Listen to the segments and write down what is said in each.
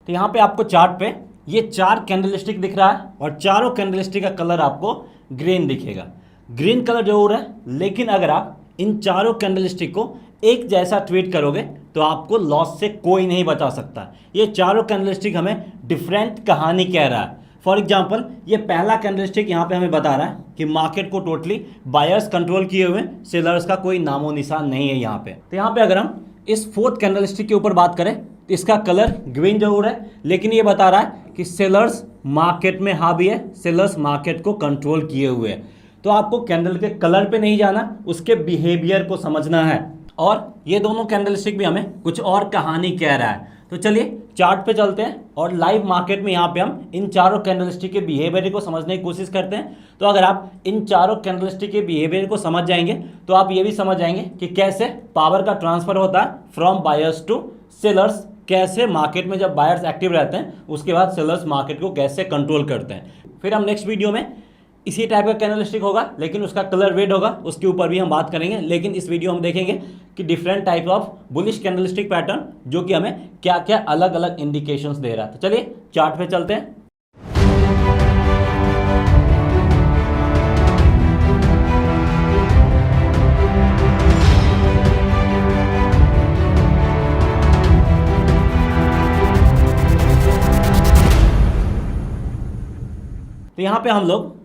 तो यहाँ पे आपको चार्ट पे ये 4 कैंडलस्टिक दिख रहा है और चारों कैंडलस्टिक का कलर आपको ग्रीन दिखेगा। ग्रीन कलर जरूर है, लेकिन अगर आप इन चारों कैंडलस्टिक को एक जैसा ट्रीट करोगे तो आपको लॉस से कोई नहीं बचा सकता। ये चारों कैंडलस्टिक हमें डिफरेंट कहानी कह रहा है। फॉर एग्जाम्पल, ये पहला कैंडलस्टिक यहाँ पे हमें बता रहा है कि मार्केट को टोटली बायर्स कंट्रोल किए हुए, सेलर्स का कोई नामो निशान नहीं है यहाँ पे। तो यहाँ पे अगर हम इस फोर्थ कैंडलस्टिक के ऊपर बात करें तो इसका कलर ग्रीन जरूर है, लेकिन ये बता रहा है कि सेलर्स मार्केट में हावी है, सेलर्स मार्केट को कंट्रोल किए हुए हैं। तो आपको कैंडल के कलर पे नहीं जाना, उसके बिहेवियर को समझना है। और ये दोनों कैंडलस्टिक भी हमें कुछ और कहानी कह रहा है। तो चलिए चार्ट पे चलते हैं और लाइव मार्केट में यहाँ पे हम इन चारों कैंडलस्टिक के बिहेवियर को समझने की कोशिश करते हैं। तो अगर आप इन चारों कैंडलस्टिक के बिहेवियर को समझ जाएंगे तो आप ये भी समझ जाएंगे कि कैसे पावर का ट्रांसफर होता है फ्रॉम बायर्स टू सेलर्स, कैसे मार्केट में जब बायर्स एक्टिव रहते हैं उसके बाद सेलर्स मार्केट को कैसे कंट्रोल करते हैं। फिर हम नेक्स्ट वीडियो में इसी टाइप का कैंडलस्टिक होगा, लेकिन उसका कलर रेड होगा, उसके ऊपर भी हम बात करेंगे। लेकिन इस वीडियो हम देखेंगे कि different type of bullish candlestick pattern जो कि हमें क्या क्या अलग अलग इंडिकेशंस दे रहा है। तो चलिए चार्ट पे चलते हैं। तो यहाँ पे हम लोग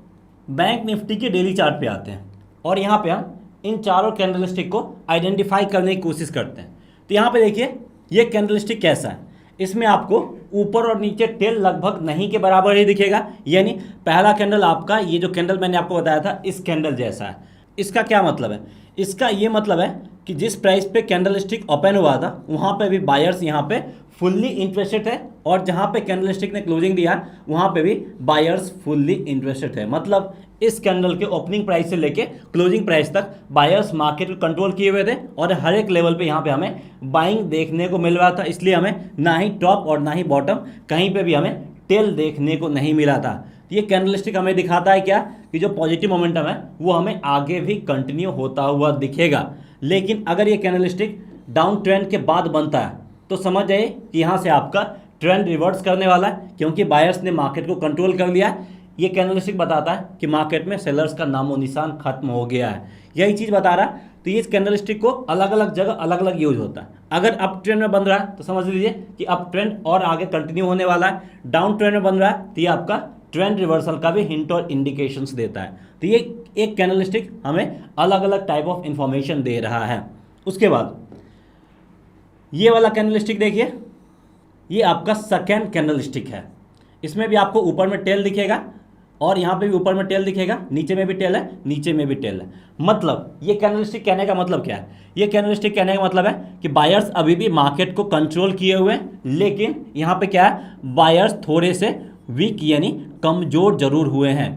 बैंक निफ्टी के डेली चार्ट पे आते हैं और यहाँ पे हम इन चारों कैंडलस्टिक को आइडेंटिफाई करने की कोशिश करते हैं। तो यहाँ पे देखिए ये कैंडलस्टिक कैसा है, इसमें आपको ऊपर और नीचे टेल लगभग नहीं के बराबर ही दिखेगा। यानी पहला कैंडल आपका, ये जो कैंडल मैंने आपको बताया था, इस कैंडल जैसा है। इसका क्या मतलब है? इसका ये मतलब है कि जिस प्राइस पे कैंडलस्टिक ओपन हुआ था वहाँ पे भी बायर्स यहाँ पे फुल्ली इंटरेस्टेड है और जहाँ पे कैंडलस्टिक ने क्लोजिंग दिया वहाँ पे भी बायर्स फुल्ली इंटरेस्टेड है। मतलब इस कैंडल के ओपनिंग प्राइस से लेके क्लोजिंग प्राइस तक बायर्स मार्केट को कंट्रोल किए हुए थे और हर एक लेवल पे यहाँ पे हमें बाइंग देखने को मिल रहा था। इसलिए हमें ना ही टॉप और ना ही बॉटम कहीं पे भी हमें टेल देखने को नहीं मिला था। ये कैंडलस्टिक हमें दिखाता है क्या कि जो पॉजिटिव मोमेंटम है वो हमें आगे भी कंटिन्यू होता हुआ दिखेगा। लेकिन अगर ये कैंडलस्टिक डाउन ट्रेंड के बाद बनता है तो समझ जाइए कि यहाँ से आपका ट्रेंड रिवर्स करने वाला है, क्योंकि बायर्स ने मार्केट को कंट्रोल कर लिया है। ये कैंडलस्टिक बताता है कि मार्केट में सेलर्स का नामो निशान खत्म हो गया है, यही चीज़ बता रहा है। तो ये कैंडलस्टिक को अलग अलग जगह अलग अलग यूज होता है। अगर अप ट्रेंड में बन रहा है तो समझ लीजिए कि अप ट्रेंड और आगे कंटिन्यू होने वाला है। डाउन ट्रेंड में बन रहा है तो ये आपका ट्रेंड रिवर्सल का भी हिंट और इंडिकेशंस देता है। तो ये एक कैंडलस्टिक हमें अलग अलग टाइप ऑफ इंफॉर्मेशन दे रहा है। उसके बाद ये वाला कैंडलस्टिक देखिए, ये आपका सेकेंड कैंडलस्टिक है। इसमें भी आपको ऊपर में टेल दिखेगा और यहाँ पे भी ऊपर में टेल दिखेगा, नीचे में भी टेल है, नीचे में भी टेल है। मतलब ये कैंडलस्टिक कहने का मतलब क्या है? ये कैंडलस्टिक कहने का मतलब है कि बायर्स अभी भी मार्केट को कंट्रोल किए हुए हैं, लेकिन यहाँ पे क्या है, बायर्स थोड़े से वीक यानी कमज़ोर जरूर हुए हैं।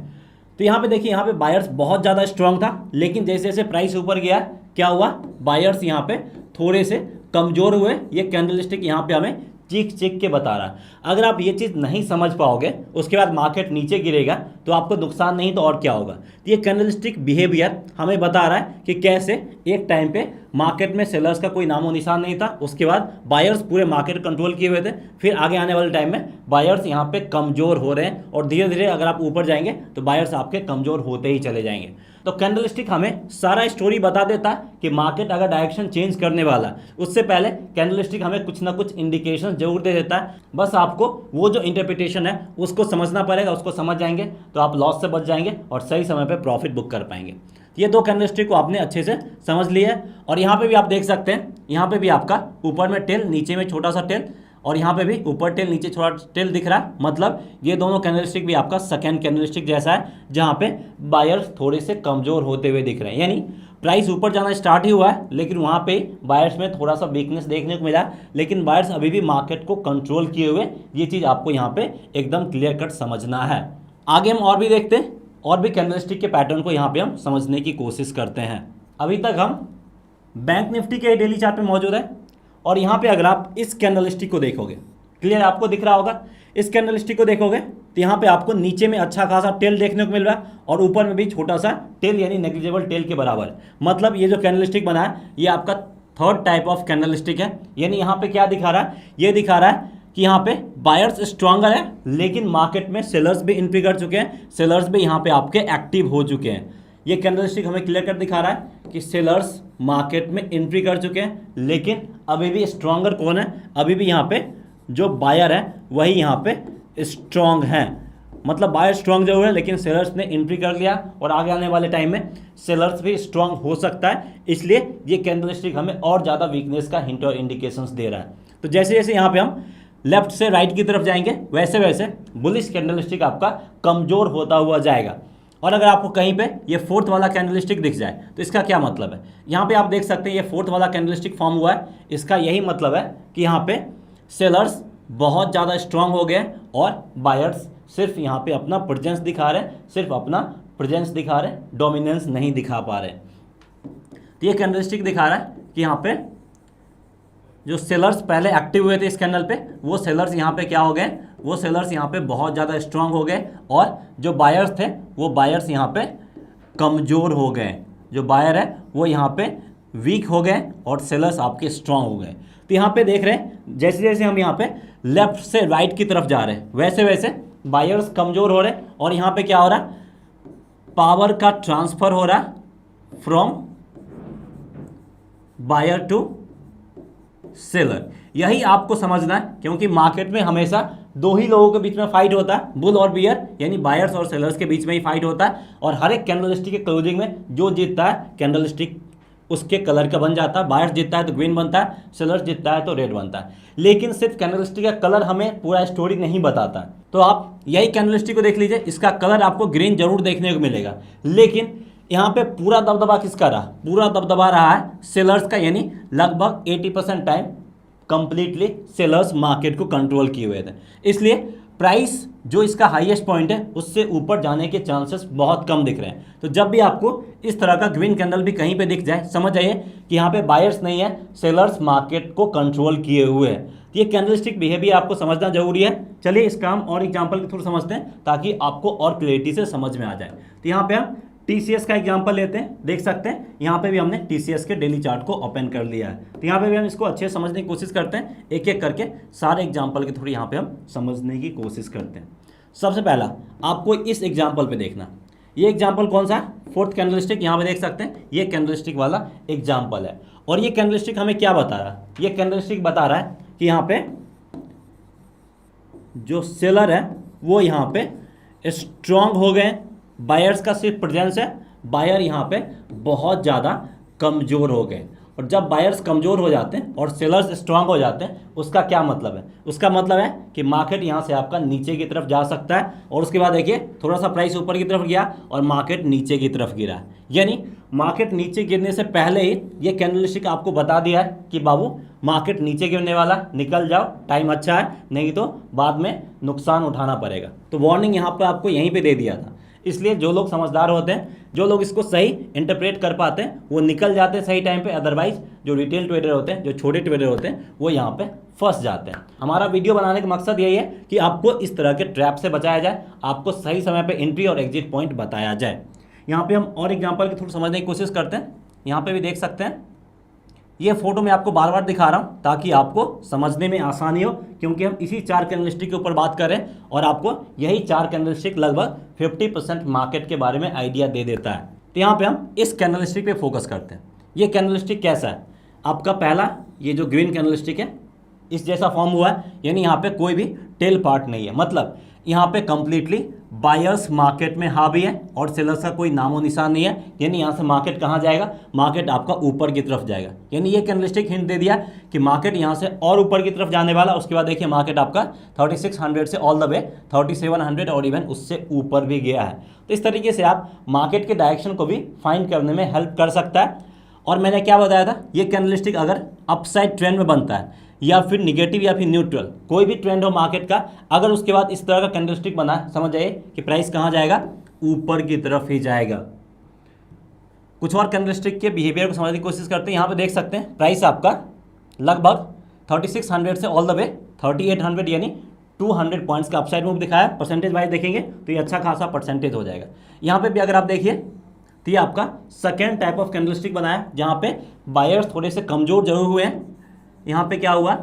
तो यहाँ पे देखिए, यहाँ पे बायर्स बहुत ज़्यादा स्ट्रांग था, लेकिन जैसे जैसे प्राइस ऊपर गया क्या हुआ, बायर्स यहाँ पे थोड़े से कमज़ोर हुए। ये कैंडलस्टिक यहाँ पे हमें चीख चीख के बता रहा है। अगर आप ये चीज़ नहीं समझ पाओगे, उसके बाद मार्केट नीचे गिरेगा तो आपको नुकसान नहीं तो और क्या होगा। तो ये कैंडलस्टिक बिहेवियर हमें बता रहा है कि कैसे एक टाइम पे मार्केट में सेलर्स का कोई नामो निशान नहीं था, उसके बाद बायर्स पूरे मार्केट कंट्रोल किए हुए थे, फिर आगे आने वाले टाइम में बायर्स यहाँ पे कमज़ोर हो रहे हैं और धीरे धीरे अगर आप ऊपर जाएंगे तो बायर्स आपके कमज़ोर होते ही चले जाएंगे। तो कैंडलस्टिक हमें सारा स्टोरी बता देता है कि मार्केट अगर डायरेक्शन चेंज करने वाला है, उससे पहले कैंडलस्टिक हमें कुछ ना कुछ इंडिकेशन जरूर दे देता है। बस आपको वो जो इंटरप्रिटेशन है उसको समझना पड़ेगा। उसको समझ जाएंगे तो आप लॉस से बच जाएंगे और सही समय पे प्रॉफिट बुक कर पाएंगे। ये दो कैंडलस्टिक को आपने अच्छे से समझ लिया है। और यहाँ पे भी आप देख सकते हैं, यहाँ पे भी आपका ऊपर में टेल, नीचे में छोटा सा टेल, और यहाँ पे भी ऊपर टेल नीचे छोटा टेल दिख रहा है। मतलब ये दोनों कैंडलस्टिक भी आपका सेकेंड कैंडलस्टिक जैसा है, जहाँ पे बायर्स थोड़े से कमज़ोर होते हुए दिख रहे हैं। यानी प्राइस ऊपर जाना स्टार्ट ही हुआ है, लेकिन वहाँ पे बायर्स में थोड़ा सा वीकनेस देखने को मिला, लेकिन बायर्स अभी भी मार्केट को कंट्रोल किए हुए। ये चीज़ आपको यहाँ पे एकदम क्लियर कट समझना है। आगे हम और भी देखते हैं, और भी कैंडलस्टिक के पैटर्न को यहाँ पे हम समझने की कोशिश करते हैं। अभी तक हम बैंक निफ्टी के डेली चार्ट पे मौजूद है और यहाँ पे अगर आप इस कैंडलस्टिक को देखोगे, क्लियर आपको दिख रहा होगा, इस कैंडलस्टिक को देखोगे तो यहाँ पे आपको नीचे में अच्छा खासा टेल देखने को मिल रहा है और ऊपर में भी छोटा सा टेल यानी नेग्लिजिबल टेल के बराबर। मतलब ये जो कैंडलस्टिक बना है ये आपका थर्ड टाइप ऑफ कैंडलस्टिक है। यानी यहाँ पे क्या दिखा रहा है, ये दिखा रहा है कि यहाँ पे बायर्स स्ट्रांगर है, लेकिन मार्केट में सेलर्स भी एंट्री कर चुके हैं, सेलर्स भी यहाँ पे आपके एक्टिव हो चुके हैं। ये कैंडलस्टिक हमें क्लियर कर दिखा रहा है कि सेलर्स मार्केट में एंट्री कर चुके हैं, लेकिन अभी भी स्ट्रांगर कौन है, अभी भी यहाँ पे जो बायर है वही यहाँ पे स्ट्रांग हैं। मतलब बायर स्ट्रांग जरूर है, लेकिन सेलर्स ने एंट्री कर लिया और आगे आने वाले टाइम में सेलर्स भी स्ट्रांग हो सकता है, इसलिए ये कैंडलस्टिक हमें और ज़्यादा वीकनेस का हिंट और इंडिकेशंस दे रहा है। तो जैसे जैसे यहाँ पे हम लेफ्ट से राइट की तरफ जाएंगे, वैसे वैसे बुलिश कैंडलस्टिक आपका कमज़ोर होता हुआ जाएगा। और अगर आपको कहीं पे ये फोर्थ वाला कैंडलस्टिक दिख जाए तो इसका क्या मतलब है, यहाँ पे आप देख सकते हैं ये फोर्थ वाला कैंडलस्टिक फॉर्म हुआ है, इसका यही मतलब है कि यहाँ पे सेलर्स बहुत ज़्यादा स्ट्रांग हो गए और बायर्स सिर्फ यहाँ पे अपना प्रेजेंस दिखा रहे हैं, सिर्फ अपना प्रेजेंस दिखा रहे हैं, डोमिनेंस नहीं दिखा पा रहे। तो ये कैंडलस्टिक दिखा रहा है कि यहाँ पे जो सेलर्स पहले एक्टिव हुए थे इस कैंडल पे, वो सेलर्स यहाँ पे क्या हो गए, वो सेलर्स यहाँ पे बहुत ज़्यादा स्ट्रांग हो गए और जो बायर्स थे वो बायर्स यहाँ पे कमज़ोर हो गए। जो बायर है वो यहाँ पे वीक हो गए और सेलर्स आपके स्ट्रांग हो गए। तो यहाँ पे देख रहे हैं जैसे जैसे हम यहाँ पे लेफ्ट से राइट की तरफ जा रहे हैं, वैसे वैसे बायर्स कमज़ोर हो रहे हैं और यहाँ पे क्या हो रहा है, पावर का ट्रांसफ़र हो रहा है फ्रॉम बायर टू सेलर। यही आपको समझना है, क्योंकि मार्केट में हमेशा दो ही लोगों के बीच में फाइट होता है, बुल और बियर, यानी बायर्स और सेलर्स के बीच में ही फाइट होता है। और हर एक कैंडलस्टिक के क्लोजिंग में जो जीतता है कैंडलस्टिक उसके कलर का बन जाता है। बायर्स जीतता है तो ग्रीन बनता है, सेलर्स जीतता है तो रेड बनता है। लेकिन सिर्फ कैंडलस्टिक का कलर हमें पूरा स्टोरी नहीं बताता है। तो आप यही कैंडलस्टिक को देख लीजिए, इसका कलर आपको ग्रीन जरूर देखने को मिलेगा, लेकिन यहाँ पे पूरा दबदबा किसका रहा, पूरा दबदबा रहा है सेलर्स का, यानी लगभग 80% टाइम कंप्लीटली सेलर्स मार्केट को कंट्रोल किए हुए थे। इसलिए प्राइस जो इसका हाईएस्ट पॉइंट है उससे ऊपर जाने के चांसेस बहुत कम दिख रहे हैं। तो जब भी आपको इस तरह का ग्रीन कैंडल भी कहीं पे दिख जाए, समझ जाइए कि यहाँ पे बायर्स नहीं है, सेलर्स मार्केट को कंट्रोल किए हुए हैं। तो ये कैंडलस्टिक बिहेवियर आपको समझना जरूरी है। चलिए इसका हम और एग्जाम्पल के थ्रू समझते हैं ताकि आपको और क्लियरिटी से समझ में आ जाए। तो यहाँ पे हम TCS का एग्जांपल लेते हैं, देख सकते हैं यहाँ पे भी हमने TCS के डेली चार्ट को ओपन कर लिया है। तो यहाँ पे भी हम इसको अच्छे से समझने की कोशिश करते हैं, एक एक करके सारे एग्जांपल के थ्रू यहाँ पे हम समझने की कोशिश करते हैं। सबसे पहला आपको इस एग्जांपल पे देखना, ये एग्जांपल कौन सा है, फोर्थ कैंडलस्टिक। यहाँ पे देख सकते हैं ये कैंडलस्टिक वाला एग्जाम्पल है। और ये कैंडलस्टिक हमें क्या बता रहा है, ये कैंडलस्टिक बता रहा है कि यहाँ पे जो सेलर है वो यहाँ पे स्ट्रांग हो गए, बायर्स का सिर्फ प्रेजेंस है, बायर यहाँ पे बहुत ज़्यादा कमज़ोर हो गए। और जब बायर्स कमज़ोर हो जाते हैं और सेलर्स स्ट्रांग हो जाते हैं, उसका क्या मतलब है, उसका मतलब है कि मार्केट यहाँ से आपका नीचे की तरफ जा सकता है। और उसके बाद देखिए थोड़ा सा प्राइस ऊपर की तरफ गया और मार्केट नीचे की तरफ गिरा, यानी मार्केट नीचे गिरने से पहले ही ये कैंडलस्टिक आपको बता दिया है कि बाबू मार्केट नीचे गिरने वाला, निकल जाओ, टाइम अच्छा है, नहीं तो बाद में नुकसान उठाना पड़ेगा। तो वार्निंग यहाँ पर आपको यहीं पर दे दिया था। इसलिए जो लोग समझदार होते हैं, जो लोग इसको सही इंटरप्रेट कर पाते हैं, वो निकल जाते हैं सही टाइम पे। अदरवाइज जो रिटेल ट्रेडर होते हैं, जो छोटे ट्रेडर होते हैं, वो यहाँ पे फंस जाते हैं। हमारा वीडियो बनाने का मकसद यही है कि आपको इस तरह के ट्रैप से बचाया जाए, आपको सही समय पे एंट्री और एग्जिट पॉइंट बताया जाए। यहाँ पे हम और एग्जाम्पल के थ्रू समझने की कोशिश करते हैं। यहाँ पे भी देख सकते हैं, ये फोटो मैं आपको बार बार दिखा रहा हूँ ताकि आपको समझने में आसानी हो, क्योंकि हम इसी 4 कैंडलस्टिक के ऊपर बात कर रहे हैं और आपको यही 4 कैंडलस्टिक लगभग 50% मार्केट के बारे में आइडिया दे देता है। तो यहाँ पे हम इस कैंडलस्टिक पे फोकस करते हैं। ये कैंडलस्टिक कैसा है, आपका पहला ये जो ग्रीन कैंडलस्टिक है इस जैसा फॉर्म हुआ है, यानी यहाँ पे कोई भी टेल पार्ट नहीं है, मतलब यहाँ पे कंप्लीटली बायर्स मार्केट में हावी है और सेलर्स का कोई नामो निशान नहीं है। यानी यहाँ से मार्केट कहाँ जाएगा, मार्केट आपका ऊपर की तरफ जाएगा। यानी ये कैंडलस्टिक हिंट दे दिया कि मार्केट यहाँ से और ऊपर की तरफ जाने वाला। उसके बाद देखिए मार्केट आपका 3600 से ऑल द वे 3700 और इवन उससे ऊपर भी गया है। तो इस तरीके से आप मार्केट के डायरेक्शन को भी फाइंड करने में हेल्प कर सकता है। और मैंने क्या बताया था, ये कैंडलस्टिक अगर अपसाइड ट्रेंड में बनता है या फिर निगेटिव या फिर न्यूट्रल, कोई भी ट्रेंड हो मार्केट का, अगर उसके बाद इस तरह का कैंडलस्टिक बना, समझ जाइए कि प्राइस कहाँ जाएगा, ऊपर की तरफ ही जाएगा। कुछ और कैंडलस्टिक के बिहेवियर को समझने की कोशिश करते हैं। यहाँ पे देख सकते हैं प्राइस आपका लगभग 3600 से ऑल द वे 3800 यानी 200 पॉइंट्स का अपसाइड मूव दिखाया। परसेंटेज वाइज देखेंगे तो ये अच्छा खासा परसेंटेज हो जाएगा। यहाँ पे भी अगर आप देखिए तो ये आपका सेकेंड टाइप ऑफ कैंडलस्टिक बनाया, जहाँ पे बायर्स थोड़े से कमज़ोर जरूर हुए हैं। यहाँ पे क्या हुआ,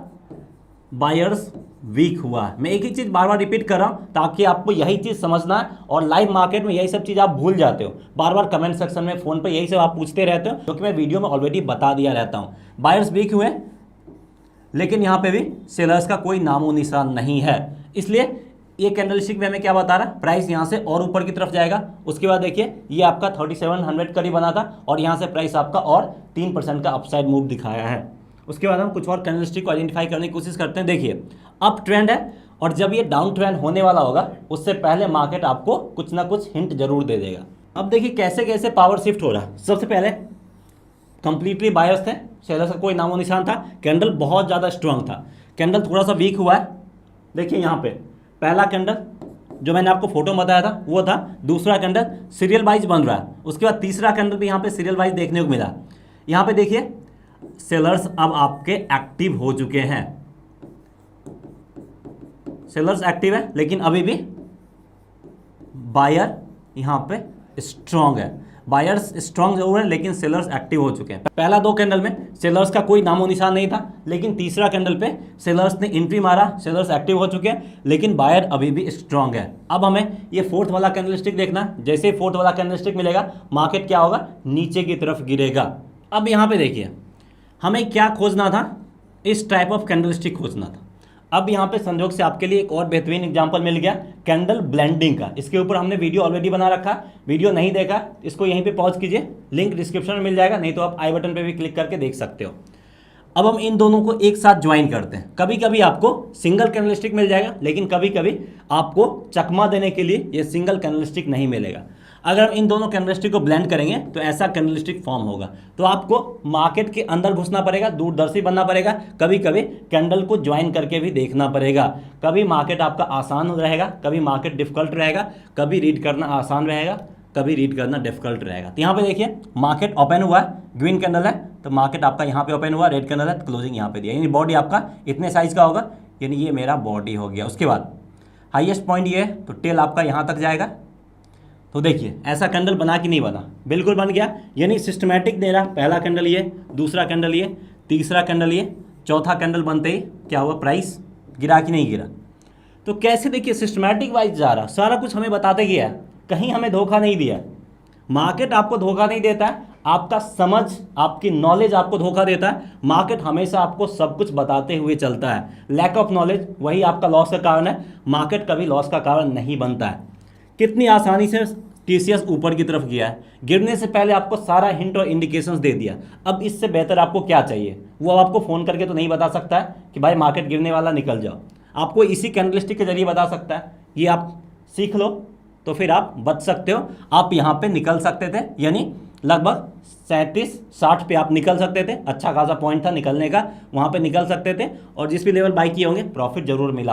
बायर्स वीक हुआ है। मैं एक ही चीज़ बार बार रिपीट कर रहा हूँ ताकि आपको यही चीज़ समझना है, और लाइव मार्केट में यही सब चीज़ आप भूल जाते हो, बार बार कमेंट सेक्शन में फ़ोन पे यही सब आप पूछते रहते हो, क्योंकि मैं वीडियो में ऑलरेडी बता दिया रहता हूँ। बायर्स वीक हुए, लेकिन यहाँ पे भी सेलर्स का कोई नामो निशान नहीं है, इसलिए ये कैंडलस्टिक में हमें क्या बता रहा है, प्राइस यहाँ से और ऊपर की तरफ जाएगा। उसके बाद देखिए ये आपका 3700 करीब बना था, और यहाँ से प्राइस आपका और 3% का अपसाइड मूव दिखाया है। उसके बाद हम कुछ और कैंडलस्टिक को आइडेंटिफाई करने की कोशिश करते हैं। देखिए अप ट्रेंड है, और जब ये डाउन ट्रेंड होने वाला होगा उससे पहले मार्केट आपको कुछ ना कुछ हिंट जरूर दे देगा। अब देखिए कैसे कैसे पावर शिफ्ट हो रहा है। सबसे पहले कंप्लीटली बायर्स थे, सेलर्स का कोई नामो निशान था, कैंडल बहुत ज़्यादा स्ट्रांग था, कैंडल थोड़ा सा वीक हुआ है। देखिए यहाँ पे पहला कैंडल जो मैंने आपको फोटो में बताया था वो था, दूसरा कैंडल सीरियल वाइज बन रहा है, उसके बाद तीसरा कैंडल भी यहाँ पे सीरियल वाइज देखने को मिला। यहाँ पे देखिए सेलर्स अब आपके एक्टिव हो चुके हैं, सेलर्स एक्टिव है, लेकिन अभी भी बायर यहाँ पे स्ट्रांग है। बायर्स स्ट्रांग जरूर है, लेकिन सेलर्स एक्टिव हो चुके हैं। पहला दो कैंडल में सेलर्स का कोई नामो निशान नहीं था, लेकिन तीसरा कैंडल पे सेलर्स ने एंट्री मारा, सेलर्स एक्टिव हो चुके हैं, लेकिन बायर अभी भी स्ट्रांग है। अब हमें ये फोर्थ वाला कैंडलस्टिक देखना, जैसे ही फोर्थ वाला कैंडलस्टिक मिलेगा मार्केट क्या होगा, नीचे की तरफ गिरेगा। अब यहाँ पे देखिए हमें क्या खोजना था, इस टाइप ऑफ कैंडलस्टिक खोजना था। अब यहाँ पे संजोग से आपके लिए एक और बेहतरीन एग्जांपल मिल गया कैंडल ब्लेंडिंग का। इसके ऊपर हमने वीडियो ऑलरेडी बना रखा, वीडियो नहीं देखा इसको यहीं पे पॉज कीजिए, लिंक डिस्क्रिप्शन में मिल जाएगा, नहीं तो आप आई बटन पे भी क्लिक करके देख सकते हो। अब हम इन दोनों को एक साथ ज्वाइन करते हैं। कभी कभी आपको सिंगल कैंडलस्टिक मिल जाएगा, लेकिन कभी कभी आपको चकमा देने के लिए ये सिंगल कैंडलस्टिक नहीं मिलेगा। अगर हम इन दोनों कैंडलस्टिक को ब्लेंड करेंगे तो ऐसा कैंडलस्टिक फॉर्म होगा। तो आपको मार्केट के अंदर घुसना पड़ेगा, दूरदर्शी बनना पड़ेगा, कभी कभी कैंडल को ज्वाइन करके भी देखना पड़ेगा। कभी मार्केट आपका आसान रहेगा, कभी मार्केट डिफिकल्ट रहेगा, कभी रीड करना आसान रहेगा, कभी रीड करना डिफिकल्ट रहेगा। तो यहाँ पे देखिए मार्केट ओपन हुआ है, ग्रीन कैंडल है, तो मार्केट आपका यहाँ पे ओपन हुआ, रेड कैंडल है, क्लोजिंग यहाँ पे दिया, यानी बॉडी आपका इतने साइज का होगा, यानी ये मेरा बॉडी हो गया। उसके बाद हाईएस्ट पॉइंट ये है, तो टेल आपका यहाँ तक जाएगा। तो देखिए ऐसा कैंडल बना कि नहीं बना, बिल्कुल बन गया, यानी सिस्टमैटिक दे रहा। पहला कैंडल ये, दूसरा कैंडल ये, तीसरा कैंडल ये, चौथा कैंडल बनते ही क्या हुआ, प्राइस गिरा कि नहीं गिरा। तो कैसे देखिए सिस्टमैटिक वाइज जा रहा, सारा कुछ हमें बताते गया, कहीं हमें धोखा नहीं दिया। मार्केट आपको धोखा नहीं देता है, आपका समझ, आपकी नॉलेज आपको धोखा देता है। मार्केट हमेशा आपको सब कुछ बताते हुए चलता है। लैक ऑफ नॉलेज वही आपका लॉस का कारण है, मार्केट कभी लॉस का कारण नहीं बनता है। कितनी आसानी से टीसीएस ऊपर की तरफ गया है, गिरने से पहले आपको सारा हिंट और इंडिकेशंस दे दिया। अब इससे बेहतर आपको क्या चाहिए, वो अब आपको फ़ोन करके तो नहीं बता सकता है कि भाई मार्केट गिरने वाला निकल जाओ, आपको इसी कैंडलस्टिक के जरिए बता सकता है। ये आप सीख लो तो फिर आप बच सकते हो। आप यहाँ पे निकल सकते थे, यानी लगभग 37-60 पे आप निकल सकते थे, अच्छा खासा पॉइंट था निकलने का, वहाँ पे निकल सकते थे, और जिस भी लेवल बाई किए होंगे प्रॉफिट जरूर मिला।